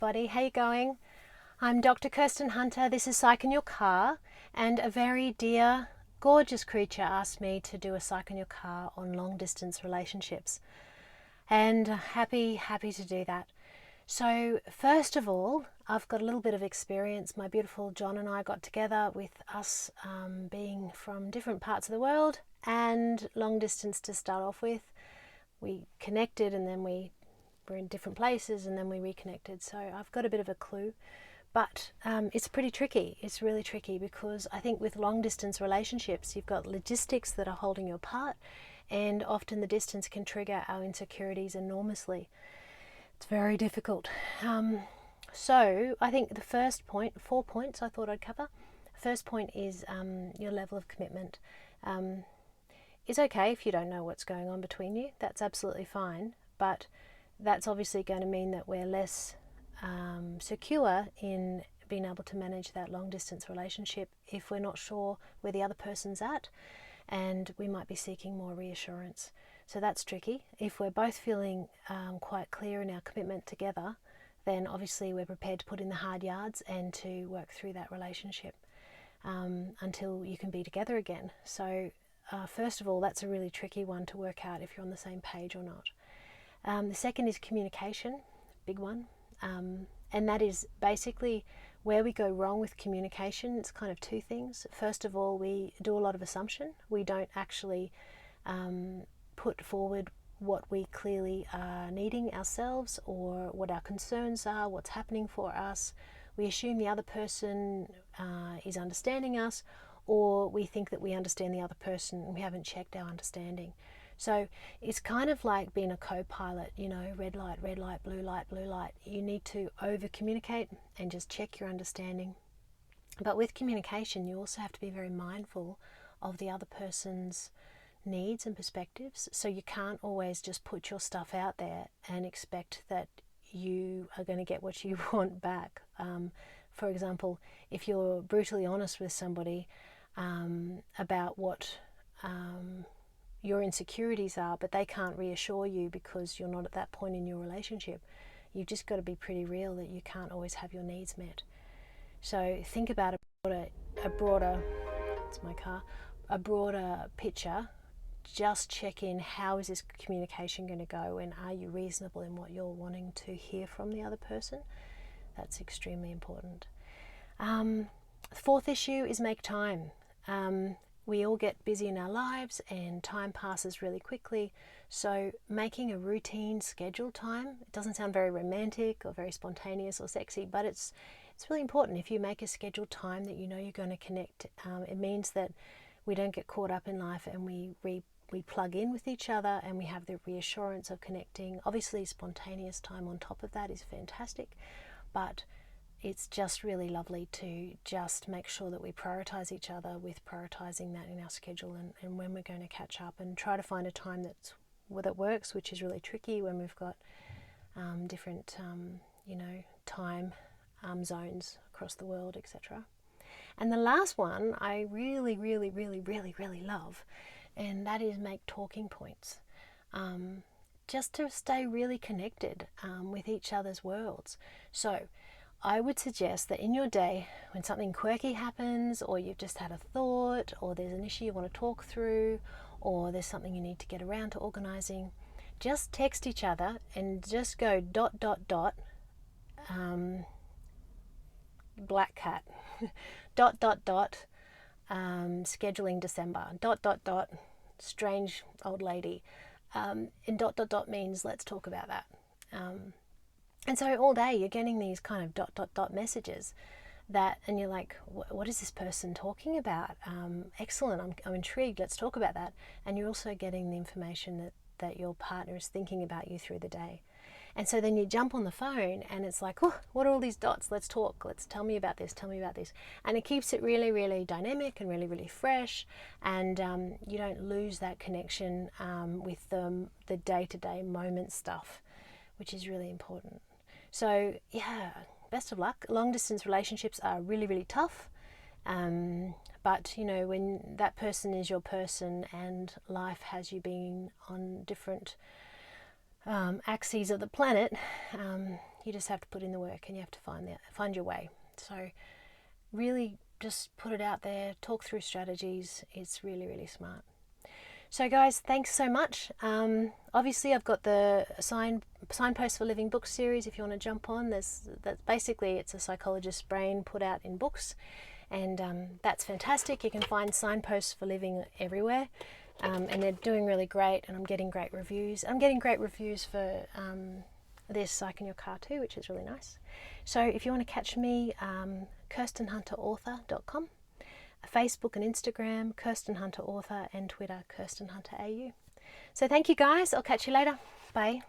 everybody. How you going? I'm Dr. Kirsten Hunter. This is Psych in Your Car, and a very dear, gorgeous creature asked me to do a Psych in Your Car on long distance relationships, and happy to do that. So first of all, I've got a little bit of experience. My beautiful Jon and I got together with us being from different parts of the world and long distance to start off with. We connected and then we were in different places and then we reconnected. So I've got a bit of a clue, but it's pretty tricky. It's really tricky because I think with long distance relationships, you've got logistics that are holding you apart, and often the distance can trigger our insecurities enormously. It's very difficult. So I think the first point, 4 points I thought I'd cover. First point is your level of commitment. It's okay if you don't know what's going on between you. That's absolutely fine. But that's obviously going to mean that we're less secure in being able to manage that long distance relationship if we're not sure where the other person's at, and we might be seeking more reassurance. So that's tricky. If we're both feeling quite clear in our commitment together, then obviously we're prepared to put in the hard yards and to work through that relationship until you can be together again. So first of all, that's a really tricky one to work out if you're on the same page or not. The second is communication, big one, and that is basically where we go wrong with communication. It's kind of two things. First of all, we do a lot of assumption. We don't actually put forward what we clearly are needing ourselves or what our concerns are, what's happening for us. We assume the other person is understanding us, or we think that we understand the other person and we haven't checked our understanding. So it's kind of like being a co-pilot, you know, red light, blue light, blue light. You need to over communicate and just check your understanding. But with communication, you also have to be very mindful of the other person's needs and perspectives. So you can't always just put your stuff out there and expect that you are going to get what you want back. For example, if you're brutally honest with somebody about what your insecurities are, but they can't reassure you because you're not at that point in your relationship, you've just got to be pretty real that you can't always have your needs met. So think about a broader, it's my car, a broader picture. Just check in, how is this communication going to go, and are you reasonable in what you're wanting to hear from the other person? That's extremely important. The fourth issue is make time. We all get busy in our lives and time passes really quickly, so making a routine scheduled time, it doesn't sound very romantic or very spontaneous or sexy, but it's really important. If you make a scheduled time that you know you're going to connect, it means that we don't get caught up in life and we plug in with each other and we have the reassurance of connecting. Obviously spontaneous time on top of that is fantastic, but it's just really lovely to just make sure that we prioritize each other with prioritizing that in our schedule and when we're going to catch up, and try to find a time that works, which is really tricky when we've got different time zones across the world, etc. And the last one I really love, and that is make talking points. Just to stay really connected with each other's worlds. So I would suggest that in your day, when something quirky happens, or you've just had a thought, or there's an issue you want to talk through, or there's something you need to get around to organising, just text each other and just go ... black cat ... scheduling December ... strange old lady, and ... means let's talk about that. And so all day you're getting these kind of ... messages that, and you're like, what is this person talking about? Excellent, I'm intrigued, let's talk about that. And you're also getting the information that your partner is thinking about you through the day. And so then you jump on the phone and it's like, oh, what are all these dots? Let's talk. Tell me about this. And it keeps it really dynamic and really fresh. And you don't lose that connection with the day-to-day moment stuff, which is really important. So yeah, best of luck. Long distance relationships are really tough. But you know, when that person is your person and life has you being on different axes of the planet, You just have to put in the work, and you have to find your way. So really just put it out there, talk through strategies. It's really, really smart. So guys, thanks so much. Obviously I've got the Signposts for Living book series if you want to jump on. That's basically, it's a psychologist's brain put out in books, and that's fantastic. You can find Signposts for Living everywhere, and they're doing really great, and I'm getting great reviews. I'm getting great reviews for this Psych in Your Car too, which is really nice. So if you want to catch me, KirstenHunterAuthor.com. Facebook and Instagram, Kirsten Hunter Author, and Twitter, Kirsten Hunter AU. So thank you guys. I'll catch you later. Bye.